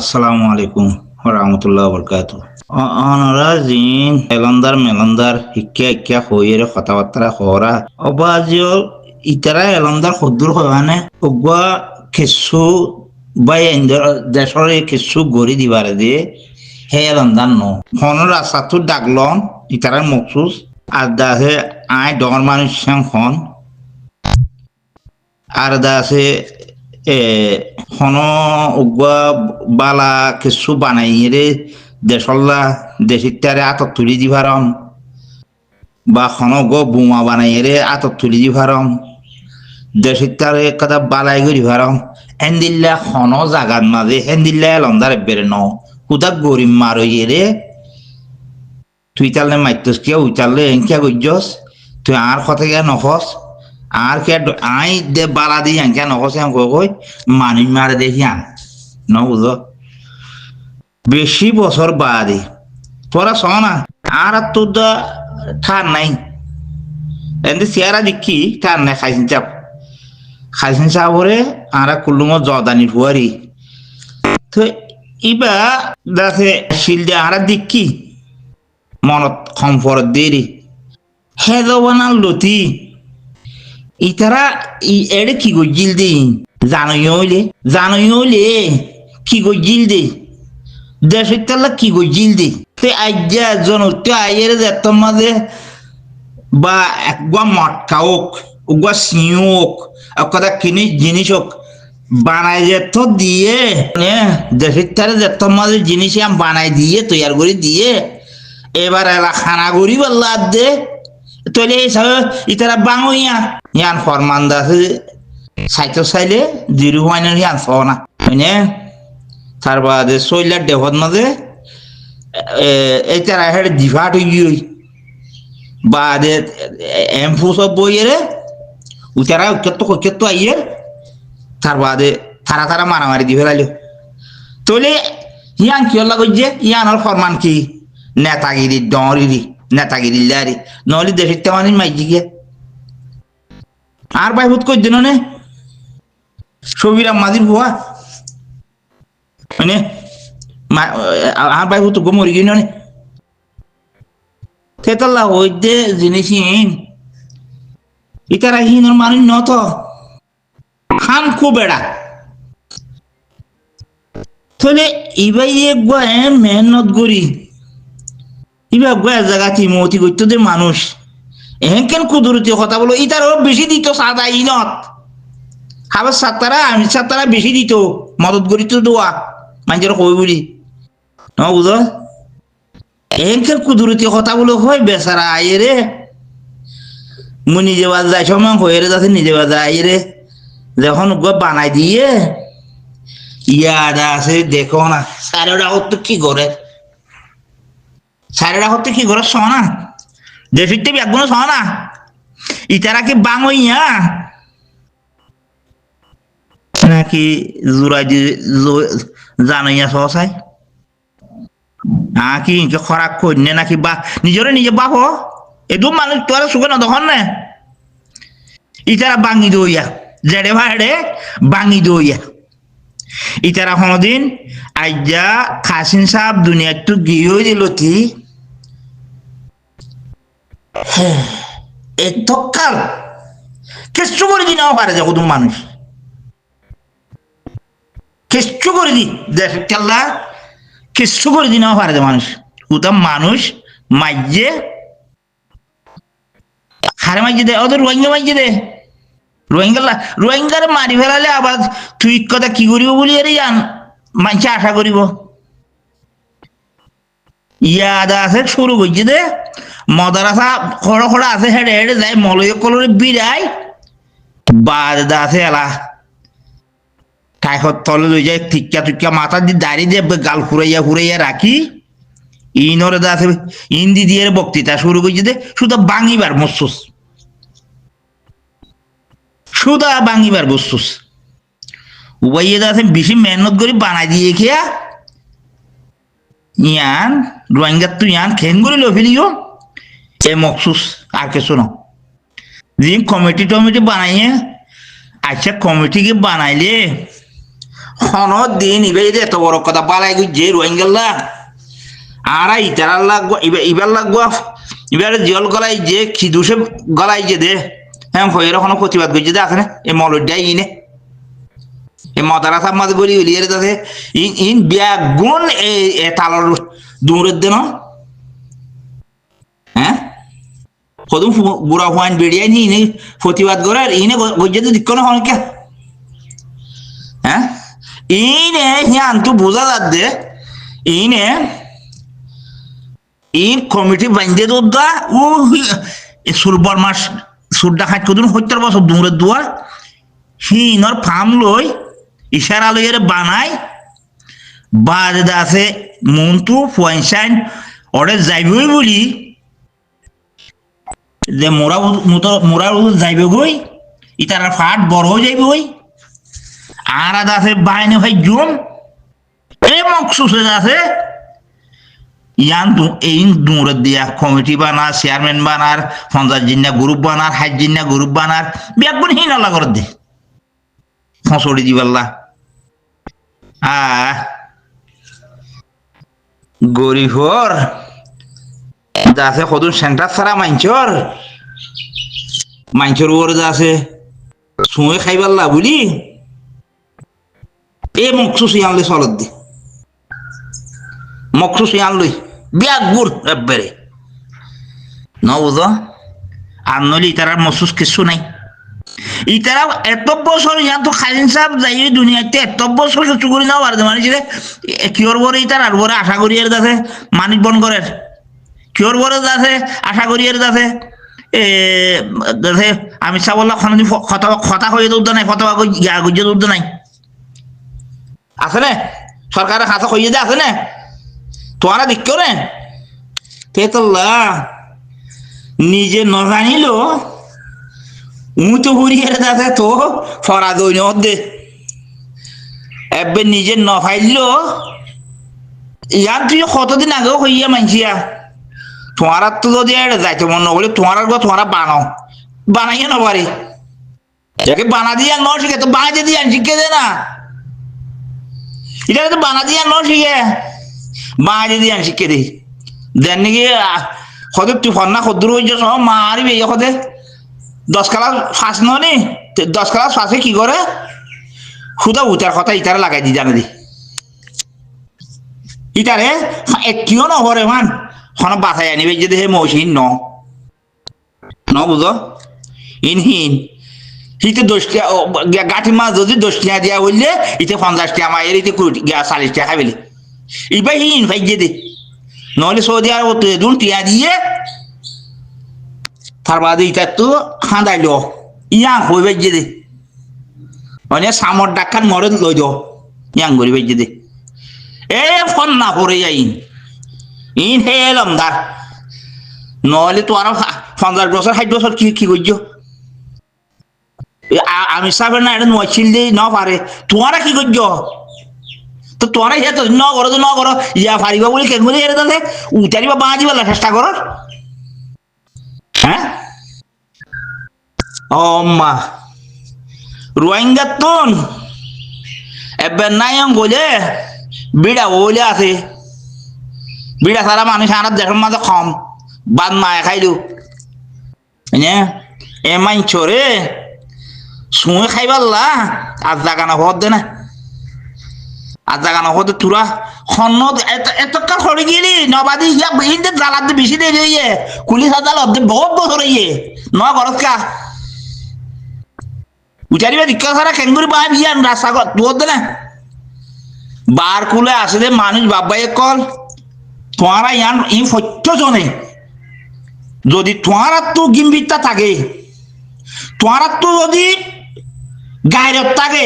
আসসালামু আলাইকুম রহমতুল্লাহ বরকাত অনরা জিন এলন্দার মেলন্দার শিক্ষা শিক্ষা হইয়ের কথাবার্তা হরা অবাজিও ইতারা এলন্দার সদ্দুর হওয়ানে উগুয়া কিছু বাই দেশর কিছু গড়ি দিবারে দিয়ে হে এলন্দার ন হন রাস্তাটো ডাকলন ইতারার মকসুস আর দাসে আয় ডর মানুষ হন আর দাসে হন উগুয়া বালা কিছু বানাই রে দেশল্লা দেশিতারে আতত তুলি দিভারম বা হন গো বোমা বানাই রে আতত তুলি দিভারম দেশিতারে কথা বালাই করি ভারম হেন্দিল্লা হন জাগাত মাঝে হেন্দিল্লা এলন্দার বেরে ন হুদা গরিম মারই রে তুই তাহলে মাইতস কিয়া উইতালে এনকিয়া গজ্জস তুই আর কথা গিয়া নখস আর কে আই দে বালা দি আনকে নকছে কই মানুষ মারে দেখি আন ন বুঝো বেশি বছর বাদে তোরা শোনা আর তোর দা ঠার নাই এতে চেয়ারা দেখি ঠার নাই খাইছেন চাপ ওরে আর কুল্লুম জদানি ফুয়ারি তো ইবা দেখে শিল দিয়ে আর দেখি মনত সম্পর্ক দেরি হেদ বানাল লতি ইতারা এড়ে কি গজিল দে জানইলে কি গজিল দে দেশের তাল্লা কি গজিল দে তে আজ্ঞা জন তো আইয়ের যেত মাঝে বা একগুয়া মটকা হোক উগুয়া সিঁও হোক কথা কিনি জিনিস হোক বানাই যেত দিয়ে দেশের তারে যেত মাঝে জিনিস বানাই দিয়ে তৈয়ার করে দিয়ে এবার এলা খানা করি বললা দে তৈলে হিসাবে ইতারা বাঙইয়া ইয়ান ফরমান দাসে সাইতো চাইলে জিরো হয়নি ইয়ান না হয়নে তার বাদে শৈলার দেহত মাঝে এটারা হেড ডিভাট হই বাদে এমফু সব বইয়েরে উতারা কত আইয়ের তার বাদে তারা মারামারি দি ফেলাইল তৈলে ইয়ান কি হল্লা করছে ইয়ানোর ফরমান কি নেতাগিরি ডরিরি নেতাগিরি লারি নহলে দেশের তেমানি মাইজি গিয়া আর ভাই হুত কই দিন নে সবিরা মাজির ভুয়া মানে আর ভাই হুত গো মরি গিয়ে নে তেতলা হইতে জিনিসহীন ইতারা হীনর মানুষ নত খান খুব বেড়া তাহলে ইবাই একবার মেহনত করি ইবা গয়া জায়গা তিমতি করতো দে মানুষ এহেন কেন কুদরতি কথা বলো ইতার বেশি দিত সাদা ইনত খাবার আমি সাতারা বেশি দিত মদত করি তো দোয়া মানুষের কই বলি ন বুঝো এহেন কেন কুদরতি কথা বলো হয় বেচারা আইয়ে রে মু নিজে বাজ যাই সময় হয়ে রে যাচ্ছে নিজে বাজ আইয়ে রে যখন বানাই দিয়ে ইয়াদা আছে দেখো না সারেরা হতো কি করে সারেরা হতে কি ঘর শোনা দেশিতে একগুলো শোনা ইতারা কি বাঙইয়া নাকি জোড়াই দিয়ে জানাইয়া সহসাই কি খরাক কন্যা নাকি বা নিজরে নিজে বাপ এদু মানুষ তোরা সুখে না তখন না ইতারা বাঙি দইয়া জেড়ে ভাড়ে বাঙি দইয়া ইতারা কোনদিন আজ্ঞা খাসিন সাহেব দুনিয়া তো গিয়ে দিলতি এতকাল কিচ্ছু করে দি নাও পারে দেখো তুমি মানুষ কিচ্ছু করে দি দেখ খেলা কিচ্ছু করে দি নাও পারে মানুষ ওটা মানুষ মাইজে হারে মাইজে দে ওদের রোহিঙ্গা মাইজে দে রোহিঙ্গারে মারি ফেলালে আবার তুই কথা কি করিব বলি আরে জান মানুষে আশা করিব ইয়াদা আছে শুরু করছে দে মদারাসা খড় খড় আছে হেডে হেডে যায় মলয় কলরে বিড়াই বাদা আছে এলা টাইখর তলে লই যায় টিক্কা মাথা দিয়ে দাঁড়িয়ে দিয়ে গাল ফুরাইয়া রাখি ইনরে দা আছে হিন্দি দিয়ে বক্তৃতা শুরু করছে দে শুধু বাঙিবার মসুস শুধু বাঙিবার বসুস উবাইয়ে দা আছে বেশি মেহনত করে বানাই দিয়ে খেয়া ইয়ান রোহিঙ্গা তুই ইয়ান খেন করে লো ফেলিও এ মকসুস আর কিছু না যে কমিটি টমিটি বানাইয়ে আচ্ছা কমিটি কি বানাইলে হন দিন ইবে এত বড় কথা বালাই যে রোহিঙ্গাল্লা আর ইতার লাগবো ইবার লাগবো এবার জল গলাই যে খিদুসে গলাই যে দে হ্যাঁ ফয়ের কোনো প্রতিবাদ করছে দে আছে না এই মলডাই ইনে এই মতারা সাপ মাঝে বলি উলিয়ে আছে ইন ইন ব্যাগুন এই তালর দূরের দেন হ্যাঁ কদম বুড়া হুয়ান বেরিয়ে নি ইনে প্রতিবাদ করে আর ইনে গজ্জে তো দিক্ষ না হনকে হ্যাঁ ইনে হিয়ান তো বোঝা যাচ্ছে ইনে ইন কমিটি বান্ধে দা ও সুরবার মাস সুরডা খাট কদুন 70 বছর দূরের দুয়ার হিনর ফার্ম লই ইশারা লইয়ের বানায় বাজে আছে মন্টু পয়সান ওরে যাইবই বলি যে মোরা যাইবে গই ইতারা ফাট বড় হয়ে যাইবে ওই আর আছে বাইনে ভাই জুম এ মকসুস আছে ইয়ান এই দূরের দিয়া কমিটি বানার চেয়ারম্যান বানার 50 জিন্না গ্রুপ বানার 60 জিন্না গ্রুপ বানার ব্যাগুন হিন আল্লাহ করে দে ফসড়ি দিবাল্লা গরিবর আছে কদুন সেন্টার ছাড়া মাঞ্চর ওর আছে শুয়ে খাইবাল্লা বুঝলি এ মকসুস আনলে চলত দি মকসুস আনলই ব্যাগুর একবারে ন বুঝ আর নইলে ইতারার মকসুস কিছু নাই ইতারা এত বছর ইয়ান তো খালিন সাহেব যাই দুনিয়াতে এত বছর সহ্য করি নাও আর মানুষ কিয়র বরে ইতার আর বরে আশা করি এর দাসে মানিক বন করের কিয়র বরে দাসে আশা করি এর দাসে আমি চাবল্লা খানি কথা হয়ে দৌড় নাই ফতোয়া গুজে দৌড় নাই আছে না সরকারের খাতা হইয়ে দে আছে না তোরা দেখ রে তেতল্লা নিজে ন জানিল তো হুড়িয়ে দাসে তো ফরা দই দে এবার নিজে ন ফাইল ইয়ার তুই কতদিন আগেও হইয়া মানছিয়া তোমার তো যদি যাইতে মন নগলে তোমার তোমারা বানাও বানাইয়া নবারে যাকে বানা দিয়ে ন শিখে তো বানাইতে দিয়ে শিখে দে না এটা তো বানা দিয়ে ন শিখে বানাইতে দিয়ে শিখে দে দেন নাকি হয়তো তুই ফন্না খদ্দুর হয়েছ সব মারিবে হতে 10 ক্লাস ফাঁস নি 10 ক্লাস ফাঁসে কি করে খুদা উতার কথা ইতারে লাগাই দি জানে দি ইতারে কিয় নহরে মান হন বাসায় আনিবে যদি হে মৌসিন ন বুঝো ইনহীন হিতে 10 টা গাঠি মাছ যদি 10 টা দিয়া হইলে ইতে 50 টা মায়ের ইতে 40 টা খাইবে ইবা হিন ভাই দে নহলে সৌদি আরব দুন টিয়া দিয়ে তার বাদে ইটা তো খাঁদাইল ইয়া হইবে দে মানে সামর ডাক্তার মরে লই দো ইয়াং গরিবে দে এ ফোন না পড়ে যাই ইন হেলম দার নহলে তো আর 50 বছর 60 বছর কি করছো আমি সাবে না এটা নছিল দে না পারে তোরা কি করছো তো তোরা ইয়া তো ন করো ইয়া পারিবা বলে কেন বলে এর দাদা উতারিবা বাঁচি বলা চেষ্টা করো হ্যাঁ ও মা রোহিঙ্গা তুন এবার নাই বলে বিড়া বলে আছে বিড়া সারা মানুষ আনার দেশের মাঝে কম বাদ মায় খাইলু এ মাইছরে শুয়ে খাইবাল্লা আর জাগানো হদ দে না আর জাগানো হতে তুরা খন্ন এতকাল সরে গেলি নবাদি ইন্দে জ্বালাতে বেশি দেরি হইয়ে পুলিশ আদালত বহুত বছর হইয়ে ন ঘরত কা উচারিবা দিক্কা সারা কেঙ্গুরি বা বিয়ান রাস্তা তোর দে না বার কুলে আসে দে মানুষ বাবাই কল তোমারা ইয়ান ই সত্য জনে যদি তোমার তো গিম্বিতা থাকে তোমার তো যদি গায়রত থাকে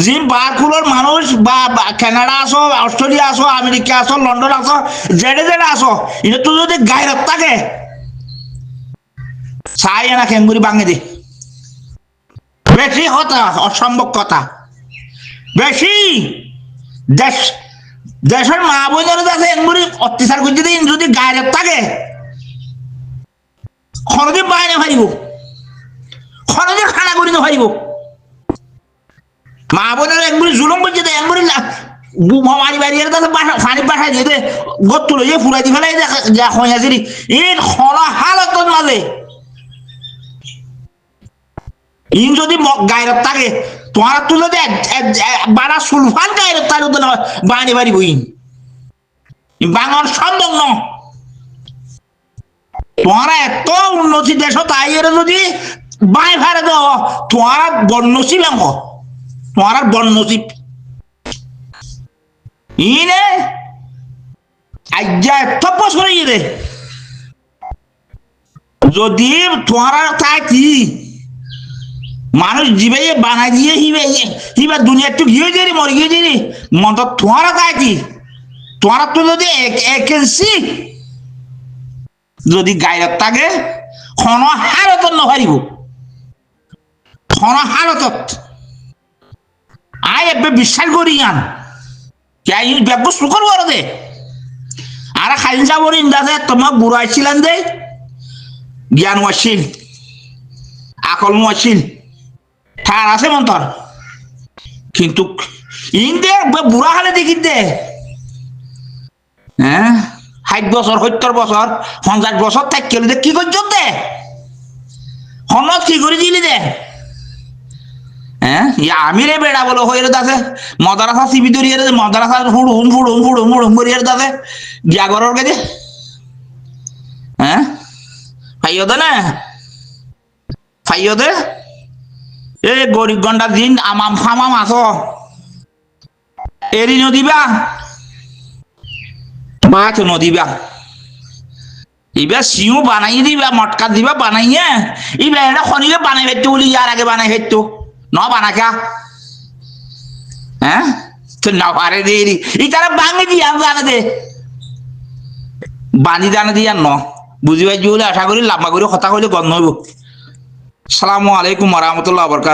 যে বারকুলোর মানুষ বা কানাডা আসো অস্ট্রেলিয়া আসো আমেরিকা আসো লন্ডন আসো যেড়ে আসো এটা তো যদি গায়রত থাকে চাই না কেঙ্গুরি ভাঙে দে বেশি কথা অসম্ভব কথা বেশি দেশের মা বোনের কাছে এমনি অত্যাচার করতে দিন যদি গায়রত থাকে খরচে বাইরে ভাইব খরচে খানা করি না ভাইব মা বোনের একবারে জুলুম করছে তো একবারে মারি বাড়ি এর দাদা পানি পাঠাই দিয়ে গত তুলে যে ফুরাই দি ফেলাই যা হয়ে আছে এই খরা হালত মাঝে ইন যদি গায়রত থাকে তোমার তুলে দে বাড়া সুলফান গায়রত তার বাড়ি বাড়ি বইন বাঙাল সম্ভব ন তোমার এত উন্নতি দেশ তাই এর যদি বাই ভাড়ে দাও তোমার বন্যসিব তোমার বন্যসিব ইনে আজ্ঞা এত বছর রে যদি তোমার তাই কি মানুষ জীবে বানাই দিয়ে হিবা দুনিয়া একটু গিয়ে যারি মরে গিয়ে যারি মত তোমার তাই কি তোমার তো যদি একেন্সি যদি গায়ত থাকে খন হালত নহারিব খন হালতত আই এবে বিশ্বাস করি আন ব্যাগ শুকর বড় দে আর খাইল যাবর ইন্দাজে তোমার বুড়ো আসছিলেন দে জ্ঞান আসছিল আকল আসছিল ঠার আছে মন্তর কিন্তু ইন দে বুড়া হালে দেখি দে হ্যাঁ 60 বছর 70 বছর 50 বছর থাকলে দে কি করছ দে হনত কি করে দিলি দে হ্যাঁ আমি রে বেড়া বলো হয়ে আছে মদারাসা সিবি ধরিয়ে মদারাসা হুড়ুম হুড়ুম হুড়ুম হুড়ুম করিয়ে আছে জাগরের কাছে হ্যাঁ ফাইও দে না ফাইও দে এ গরিব গন্ডা দিন আমাম ফামাম আস এরি নদীবা মাছ নদীবা এবার সিউ বানাই দিবা মটকা দিবা বানাইয়ে এবার এটা খনিকে বানাই ফেলতো বলি ইয়ার আগে বানাই ফেলতো ন বানাকা হ্যাঁ তো না পারে দেরি এই তারা বাঙে দিয়া জানে দে বানি জানে দিয়া ন বুঝি পাইছি বলে আশা করি লাম্বা করে কথা কইলে গন্ধ হইব। আসসালামু আলাইকুম ওয়া রাহমাতুল্লাহি ওয়া বারাকাতুহু।